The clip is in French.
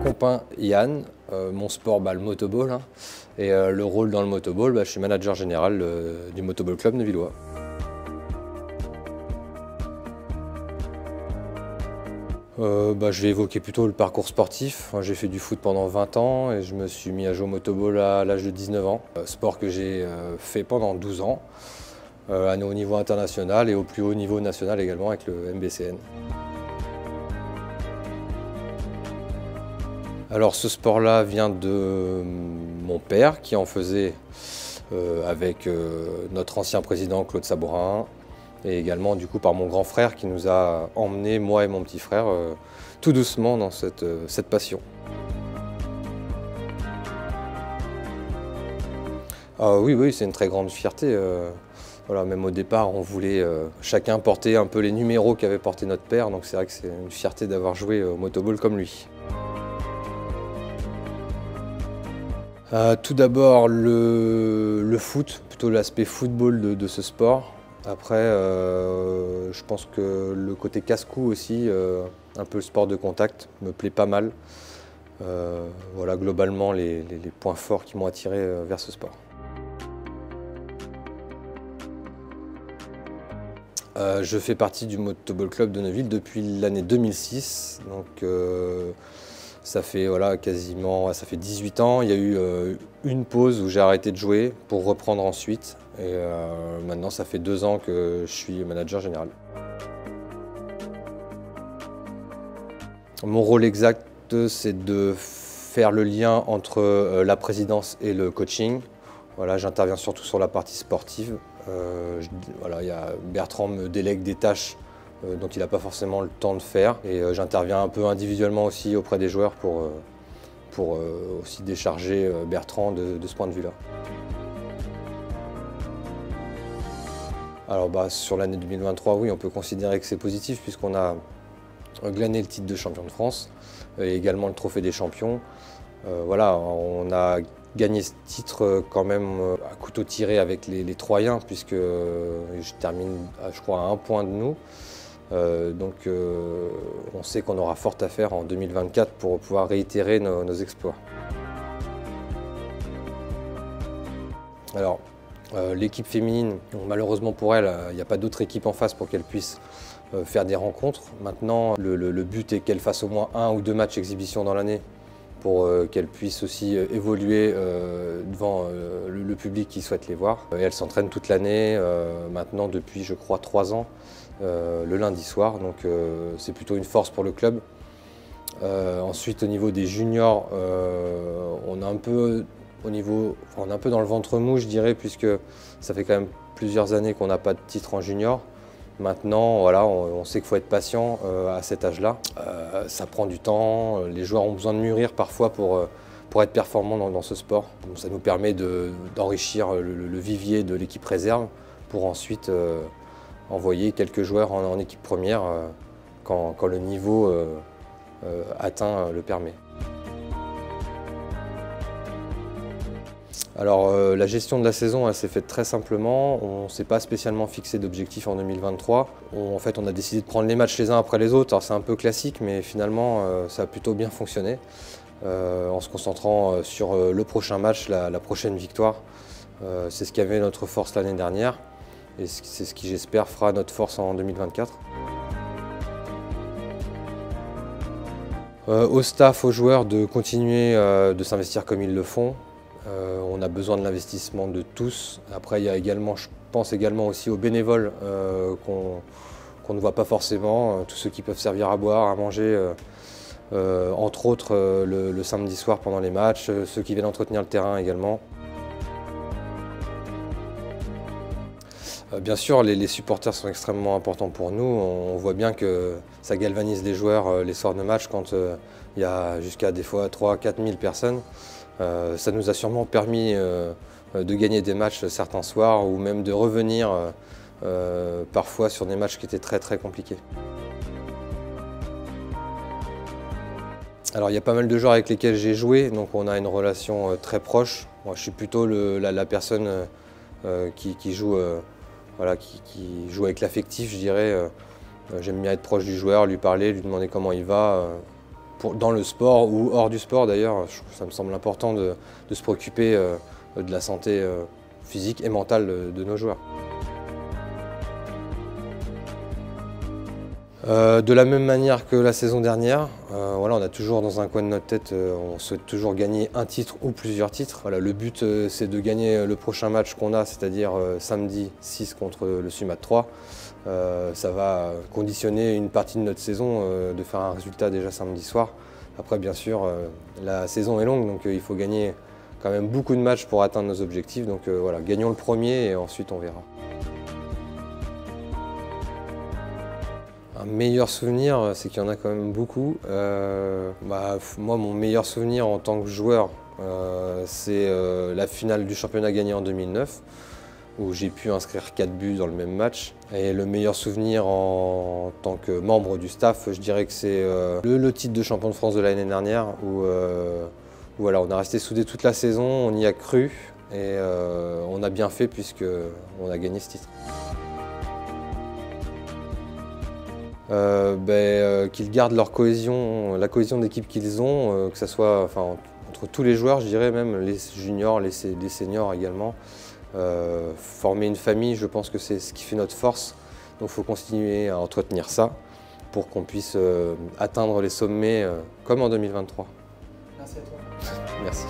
Compin Yann, mon sport le motoball, hein, et le rôle dans le motoball, je suis manager général du Motoball Club Nevillois. Je vais évoquer plutôt le parcours sportif. J'ai fait du foot pendant 20 ans et je me suis mis à jouer au motoball à l'âge de 19 ans. Sport que j'ai fait pendant 12 ans, au niveau international et au plus haut niveau national également avec le MBCN. Alors ce sport-là vient de mon père qui en faisait avec notre ancien président Claude Sabourin et également du coup par mon grand frère qui nous a emmenés, moi et mon petit frère, tout doucement dans cette passion. Ah oui, c'est une très grande fierté. Voilà, même au départ, on voulait chacun porter un peu les numéros qu'avait porté notre père, donc c'est vrai que c'est une fierté d'avoir joué au motoball comme lui. Tout d'abord le foot, plutôt l'aspect football de ce sport. Après, je pense que le côté casse-cou aussi, un peu le sport de contact, me plaît pas mal. Voilà globalement les points forts qui m'ont attiré vers ce sport. Je fais partie du Motoball Club de Neuville depuis l'année 2006. Donc, ça fait quasiment 18 ans. Il y a eu une pause où j'ai arrêté de jouer pour reprendre ensuite. Et maintenant, ça fait 2 ans que je suis manager général. Mon rôle exact, c'est de faire le lien entre la présidence et le coaching. Voilà, j'interviens surtout sur la partie sportive. Bertrand me délègue des tâches dont il n'a pas forcément le temps de faire. Et j'interviens un peu individuellement aussi auprès des joueurs pour aussi décharger Bertrand de ce point de vue-là. Alors sur l'année 2023, oui, on peut considérer que c'est positif puisqu'on a glané le titre de champion de France et également le trophée des champions. On a gagné ce titre quand même à couteau tiré avec les Troyens puisque je termine, je crois, à 1 point de nous. On sait qu'on aura fort à faire en 2024 pour pouvoir réitérer nos exploits. Alors, l'équipe féminine, malheureusement pour elle, il n'y a pas d'autre équipe en face pour qu'elle puisse faire des rencontres. Maintenant, le but est qu'elle fasse au moins 1 ou 2 matchs exhibition dans l'année pour qu'elle puisse aussi évoluer devant le public qui souhaite les voir. Et elle s'entraîne toute l'année, maintenant depuis je crois 3 ans. Le lundi soir, donc c'est plutôt une force pour le club. Ensuite au niveau des juniors, on est un peu dans le ventre mou, je dirais, puisque ça fait quand même plusieurs années qu'on n'a pas de titre en junior. Maintenant, on sait qu'il faut être patient à cet âge-là. Ça prend du temps, les joueurs ont besoin de mûrir parfois pour être performants dans ce sport. Donc, ça nous permet d'enrichir le vivier de l'équipe réserve pour ensuite envoyer quelques joueurs en équipe première quand le niveau atteint le permet. Alors la gestion de la saison, elle s'est faite très simplement. On ne s'est pas spécialement fixé d'objectif en 2023. En fait, on a décidé de prendre les matchs les uns après les autres. Alors c'est un peu classique, mais finalement ça a plutôt bien fonctionné. En se concentrant sur le prochain match, la prochaine victoire. C'est ce qui avait notre force l'année dernière. Et c'est ce qui, j'espère, fera notre force en 2024. Au staff, aux joueurs de continuer de s'investir comme ils le font. On a besoin de l'investissement de tous. Après, il y a également, je pense également aussi aux bénévoles qu'on ne voit pas forcément, tous ceux qui peuvent servir à boire, à manger, entre autres le samedi soir pendant les matchs, ceux qui viennent entretenir le terrain également. Bien sûr, les supporters sont extrêmement importants pour nous. On voit bien que ça galvanise les joueurs les soirs de match quand il y a jusqu'à des fois 3 000 à 4 000 personnes. Ça nous a sûrement permis de gagner des matchs certains soirs ou même de revenir parfois sur des matchs qui étaient très compliqués. Alors il y a pas mal de joueurs avec lesquels j'ai joué, donc on a une relation très proche. Moi je suis plutôt la personne qui joue avec l'affectif, je dirais. J'aime bien être proche du joueur, lui parler, lui demander comment il va. dans le sport ou hors du sport d'ailleurs. Ça me semble important de se préoccuper de la santé physique et mentale de nos joueurs. De la même manière que la saison dernière, voilà, on a toujours dans un coin de notre tête, on souhaite toujours gagner un titre ou plusieurs titres. Voilà, le but c'est de gagner le prochain match qu'on a, c'est-à-dire samedi 6 contre le Sumat 3. Ça va conditionner une partie de notre saison de faire un résultat déjà samedi soir. Après bien sûr, la saison est longue, donc il faut gagner quand même beaucoup de matchs pour atteindre nos objectifs. Donc voilà, gagnons le premier et ensuite on verra. Un meilleur souvenir, c'est qu'il y en a quand même beaucoup. Moi, mon meilleur souvenir en tant que joueur, c'est la finale du championnat gagnée en 2009, où j'ai pu inscrire 4 buts dans le même match. Et le meilleur souvenir en tant que membre du staff, je dirais que c'est le titre de champion de France de l'année dernière, où voilà, on a resté soudés toute la saison, on y a cru, et on a bien fait puisqu'on a gagné ce titre. Qu'ils gardent leur cohésion, la cohésion d'équipe qu'ils ont, que ce soit entre tous les joueurs, je dirais même les juniors, les seniors également. Former une famille, je pense que c'est ce qui fait notre force. Donc il faut continuer à entretenir ça pour qu'on puisse atteindre les sommets comme en 2023. Merci à toi. Merci.